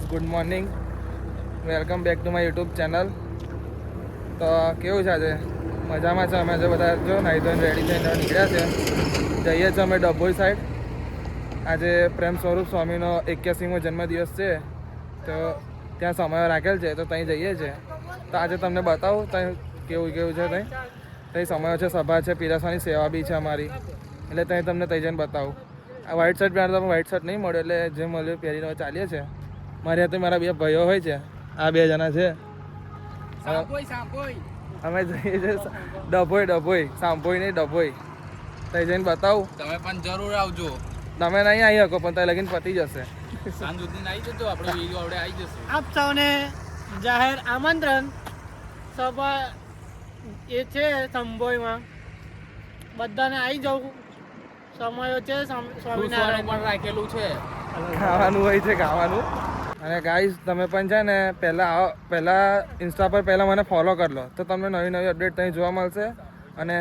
Good morning, welcome back to my YouTube channel. તો કેવું છે આજે? મજામાં છે અમે જે બધા જો નાહી ધોઈને રેડી થઈને નીકળ્યા છે. જઈએ છીએ અમે ડભોઈ સાઈડ. આજે પ્રેમ સ્વરૂપ સ્વામીનો 81મો જન્મદિવસ છે, તો ત્યાં સમય રાખેલ છે, તો ત્યાં જઈએ છીએ. તો આજે તમને બતાવું ત્યાં કેવું કેવું છે. ત્યાં સમયો છે, સભા છે, પીરસવાની સેવા બી છે અમારી, એટલે ત્યાં તમને ત્યાં જઈને બતાવું. આ વ્હાઇટ શર્ટ પહેરતો પણ વ્હાઇટ શર્ટ નહીં મળ્યો, એટલે જે મળ્યું પહેરીને ચાલીએ છીએ. મારી હાથે મારા બે ભાઈઓ હોય છે, આ બે જણા છે. અમે જઈએ છીએ ડભોઈ, સાંભોઈ નહીં ડભોઈ. ત્યાં જઈને બતાવું. તમે પણ જરૂર આવજો. તમે નહીં આવી શકો, પણ ત્યાં લગીને પતી જશે. સાંજ સુધી આવી જજો, આપણે વિડીયો આવડે આવી જશે. આપ સૌને જાહેર આમંત્રણ. સભા એ છે સંભોઈમાં, બધાને આવી જવું. સમયો છે સ્વામિનારાયણ પણ રાખેલું છે, ખાવાનું હોય છે, ખાવાનું. અને ગાઈસ તમે પણ છે ને પહેલાં ઇન્સ્ટા પર પહેલાં મને ફોલો કરી લો, તો તમને નવી નવી અપડેટ ત્યાં જોવા મળશે. અને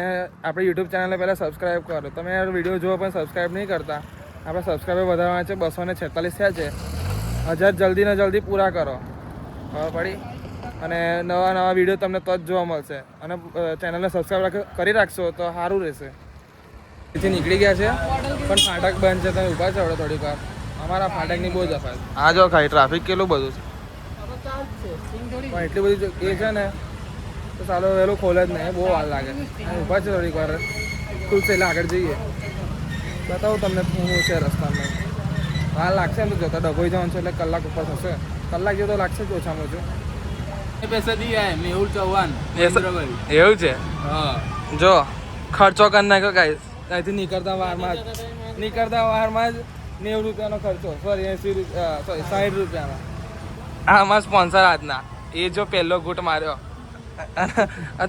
આપણી યુટ્યુબ ચેનલને પહેલાં સબસ્ક્રાઈબ કરો. તમે યાર વિડીયો જુઓ પણ સબસ્ક્રાઈબ નહીં કરતા. આપણે સબસ્ક્રાઈબર વધારવાના છે, 246 થયા છે. 1000 જલ્દી ને જલ્દી પૂરા કરો, ખબર પડી? અને નવા નવા વિડીયો તમને તો જ જોવા મળશે. અને ચેનલને સબસ્ક્રાઈબ કરી રાખશો તો સારું રહેશે. અહીંથી નીકળી ગયા છે, પણ ફાટક બંધ છે. તમે ઊભા છો હવે થોડીક વાર. અમારા ફાટકની બહુ જ અફાય. આ જો ખાલી ટ્રાફિક કેટલું બધું છે, પણ એટલી બધી એ છે ને, તો ચાલો વહેલું ખોલે જ નહીં, બહુ વાર લાગે. ઊભા છે થોડીક વાર, ખુલશે એટલે આગળ જઈએ. બતાવું તમને શું છે રસ્તામાં. વાર લાગશે એમ તો જોતા ડભોઈ જવાનું છે, એટલે કલાક ઉપર થશે. કલાક જેવું તો લાગશે જ ઓછામાં ઓછું. પૈસા દી આય મેહુલ ચૌહાણ. એવું છે? હા, જો ખર્ચો કરી નાખ્યો ગાઈસ. અહીંથી નીકળતા વારમાં જ 90 રૂપિયાનો ખર્ચો, સોરી 80 રૂપિયા, સોરી 60 રૂપિયાનો. આમાં સ્પોન્સર આજના એ જો પહેલો ઘૂંટ માર્યો.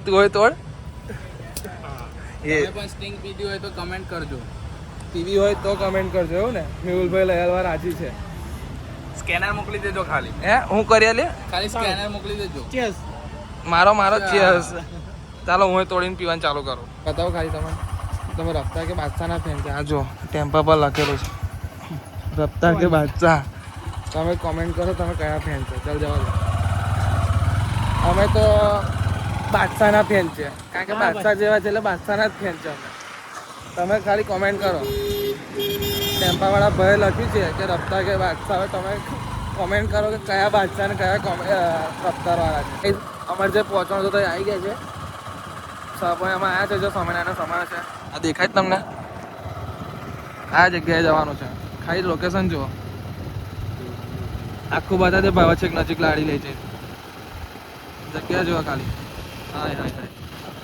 તું હોય તોડ. તમે પણ સ્ટિંગ પીધી હોય તો કમેન્ટ કરજો. ટીવી હોય તો કમેન્ટ કરજો. એવું ને? મેહુલભાઈ લયાલવા રાજી છે. સ્કેનર મોકલી દેજો ખાલી. હું કરી લે ખાલી સ્કેનર મોકલી દેજો. ચેસ. મારો ચેસ. ચાલો હું તોડીને પીવાનું ચાલુ કરું. બતાવો ખાલી તમે રફતાર કે બાદશાહના ફેન છે. આ જો ટેમ્પા પર લખેલું છે રફતાર કે બાદશાહ. તમે કોમેન્ટ કરો તમે કયા ફેન છો. ચાલ જવા દો. અમે તો બાદશાહના ફેન છે, કારણ કે બાદશાહ જેવા છે એટલે બાદશાહના જ ફેન છે અમે. તમે ખાલી કોમેન્ટ કરો. ટેમ્પાવાળા ભાઈએ લખ્યું છે કે રફતાર કે બાદશાહ. હવે તમે કોમેન્ટ કરો કે કયા બાદશાહ ને કયા રફતારવાળા છે. અમારે જે પહોંચવાનું હતું તો આવી ગયા છે. સભામાં આવ્યા છે. જો સ્વામિનારાયણનો સમાજ છે, આ દેખાય જ તમને. આ જગ્યાએ જવાનું છે. ખાલી લોકેશન જુઓ. આખું બધા તે ભાવ છે, નજીક લાડી લે છે. જગ્યા જુઓ ખાલી. હાય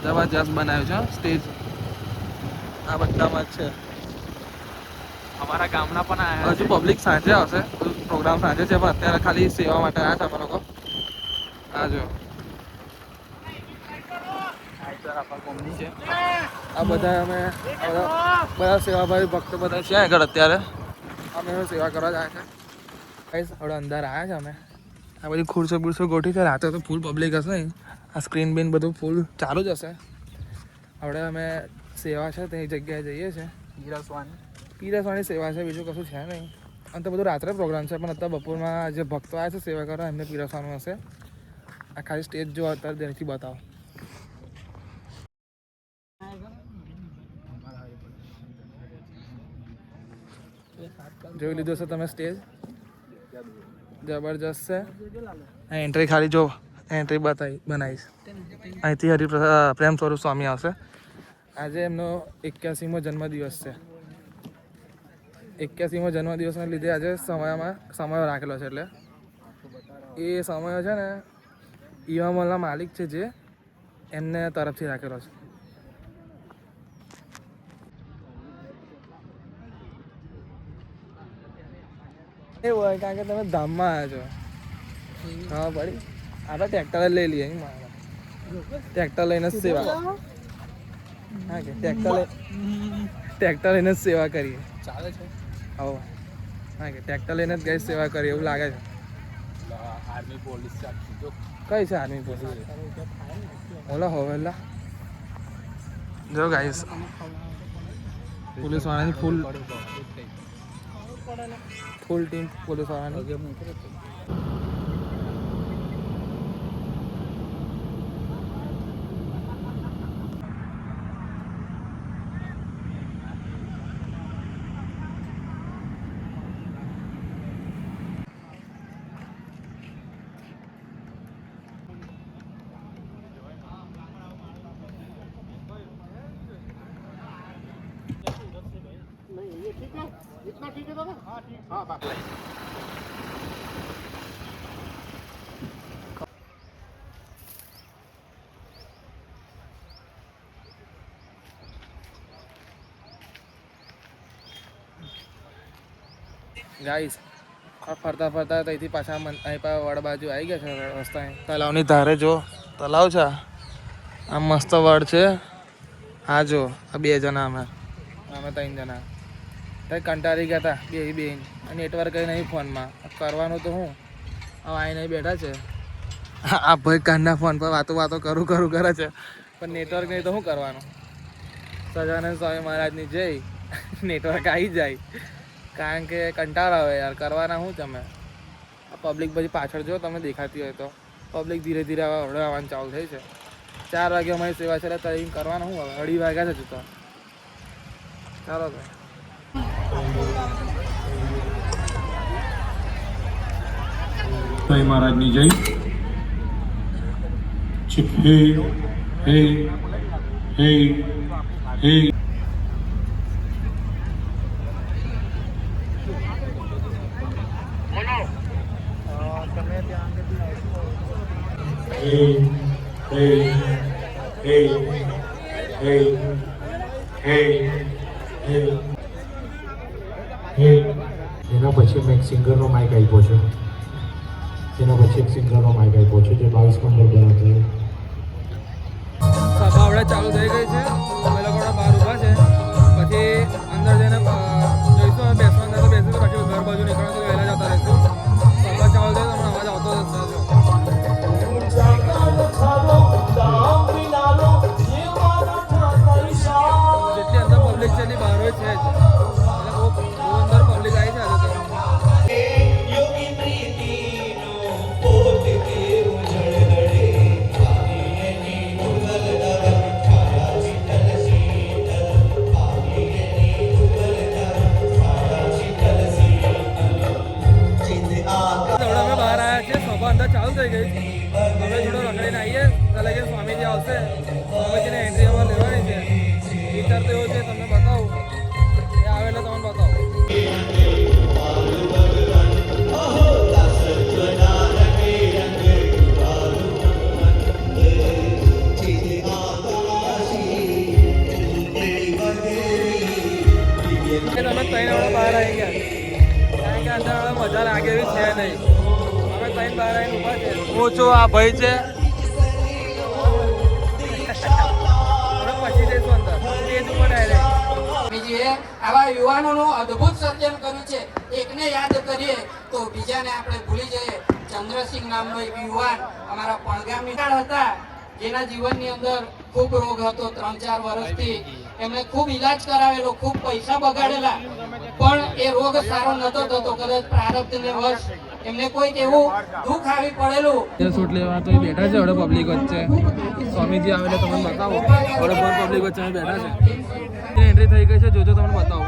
જબરજસ્ત બનાવ્યું છે સ્ટેજ. આ બધામાં જ છે. અમારા ગામના પણ આયા હજુ પબ્લિક સાંજે આવશે. પ્રોગ્રામ સાંજે છે, પણ અત્યારે ખાલી સેવા માટે આવ્યા છે અમે લોકો. આ જો આ બધા બધા સેવાભાવી ભક્તો બધા છે આગળ. અત્યારે અમે સેવા કરવા જાય છે. હવે અંદર આવ્યા છે અમે. આ બધી ખુરશો બુરશો ગોઠવી છે. રાતે તો ફૂલ પબ્લિક હશે નહીં. આ સ્ક્રીન બીન બધું ફૂલ ચાલુ જ હશે. હવે અમે સેવા છે તે જગ્યાએ જઈએ છીએ. પીરસવાની સેવા છે, બીજું કશું છે નહીં. અને તો બધું રાત્રે પ્રોગ્રામ છે, પણ અત્યારે બપોરમાં જે ભક્તો આવ્યા છે સેવા કરવા એમને પીરસવાનું હશે. આ ખાલી સ્ટેજ જો અત્યારે ત્યાંથી બતાવો. જોઈ લીધું છે તમે સ્ટેજ, જબરજસ્ત છે. એન્ટ્રી ખાલી જો એન્ટ્રી બનાવીશ. અહીંથી પ્રેમ સ્વરૂપ સ્વામી આવશે. આજે એમનો 81મો જન્મદિવસ છે. 81મો જન્મદિવસના લીધે આજે સમયો રાખેલો છે. એટલે એ સમયો છે ને ઈવામોલના માલિક છે, જે એમને તરફથી રાખેલો છે. એવું હોય કારણ કે તમે ધામમાં આવ્યા છો. હા પડી. આપણે ટ્રેક્ટર જ લઈ લઈએ. ટ્રેક્ટર લઈને જ સેવા. હા કે ટ્રેક્ટર લઈને જ સેવા કરીએ. ચાલે છે. હા કે ટ્રેક્ટર લઈને જ ગઈ સેવા કરીએ એવું લાગે છે. આર્મી પોલીસ કઈ છે આર્મી પોલીસ? ઓલા હોવેલા જો ગાઈસ પોલીસ વાળાની ફૂલ ટીમ પોલીસ વાળાની. ગાઈસ ફરતા ફરતા ત્યાંથી પાછા અહીં પા વડ બાજુ આવી ગયા છે રસ્તા તલાવની ધારે જો તલાવ છે આ મસ્ત વડ છે હા જો આ 2 જણા અમે 3 જણા કંઈ કંટાળી ગયા હતા બેન અને નેટવર્ક કંઈ નહીં ફોનમાં કરવાનું તો હું હવે આવીને બેઠા છે આ ભાઈ કાનના ફોન પર વાતો કરું કરે છે પણ નેટવર્ક નહીં તો શું કરવાનું સજાનંદ સ્વામી મહારાજની જય નેટવર્ક આવી જાય કારણ કે કંટાળો આવે યાર કરવાના શું તમે આ પબ્લિક બધી પાછળ જો તમે દેખાતી હોય તો પબ્લિક ધીરે ધીરે હવે આવવાનું ચાલુ થઈ છે 4 વાગે અમારી સેવા છે તો અહીં કરવાના શું હવે 2:30 વાગ્યા છે તો ચાલો તો સ્વામી મહારાજની જય હે હે હે હે એના પછી મેં એક સિંગરનો માઇક આપ્યો છે એના પછી એક સિંગરનો માઇક આપ્યો છે જે 22 નંબર દ્વારા થયો સભા આપણે ચાલુ થઈ ગઈ છે અમે લોકો બહાર ઊભા છે પછી અંદર જઈને જોઈશું અમે બેસવાનું તો બેસીશું બાકી ઘર બાજુ નીકળવાનું તો વહેલા જતા રહીશું સભા ચાલુ થઈ તો અવાજ આવતો જશે જેટલી અંદર પબ્લિક છે એની બહાર હોય છે જ એટલે બહુ અંદર પબ્લિક આવી છે આજે તો અમે બહાર આવ્યા છીએ સભા અંદર ચાલુ થઈ ગઈ હવે થોડો રખડીને આવીએ એટલે કે સ્વામીજી આવશે સ્વામીજીને એન્ટ્રી અમારે લેવાની છે વિચાર તો એવો છે તમને બતાવું એ આવે એટલે તમને બતાવું તમે 3 વાળા બહાર આવી ગયા કારણ કે અંદર મજા લાગે એવી છે નહીં અમે 3 બહાર આવીને ઊભા છે હું છું આ ભાઈ છે પછી જઈશું અંદર સ્ટેજ ઉપર ડાયરેક્ટ સ્વામીજીએ આવા યુવાનોનું અદ્ભુત સર્જન કર્યું છે એકને યાદ કરીએ તો બીજાને આપણે ભૂલી જઈએ ચંદ્રસિંહ નામનો એક યુવાન અમારા પડગામની હતા જેના જીવનની અંદર ખૂબ રોગ હતો 3-4 વર્ષથી એમણે ખૂબ ઈલાજ કરાવેલો ખૂબ પૈસા બગાડેલા પણ એ રોગ સારો નતો થતો કદાચ પ્રારબ્ધને વશ એમને કોઈક એવું દુઃખ આવી પડેલું શૂટ લેવા તો બેઠા છે હવે પબ્લિક વચ્ચે સ્વામીજી આવે એટલે તમને બતાવો હવે પબ્લિક વચ્ચે અમે બેઠા છે એન્ટ્રી થઈ ગઈ છે જોજો તમને બતાવો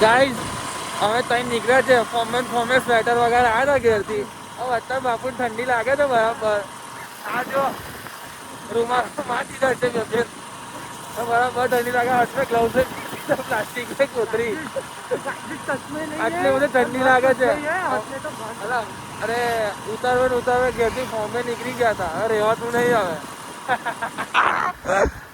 ગાઈઝ અમે ત્યાં નીકળ્યા છે ફોમે સ્વેટર વગેરે આવ્યા હતા ઘેરથી હવે અત્યારે બાપુને ઠંડી લાગે છે બરાબર આ જો રૂમાલ માટી જશે બે બરાબર ઠંડી લાગે હાથમાં ગ્લવ્સ પ્લાસ્ટિક છે કોતરી આટલી બધી ઠંડી લાગે છે અરે ઉતારવે ઘેરથી ફોમે નીકળી ગયા હતા હવે રહેવાતું નહીં હવે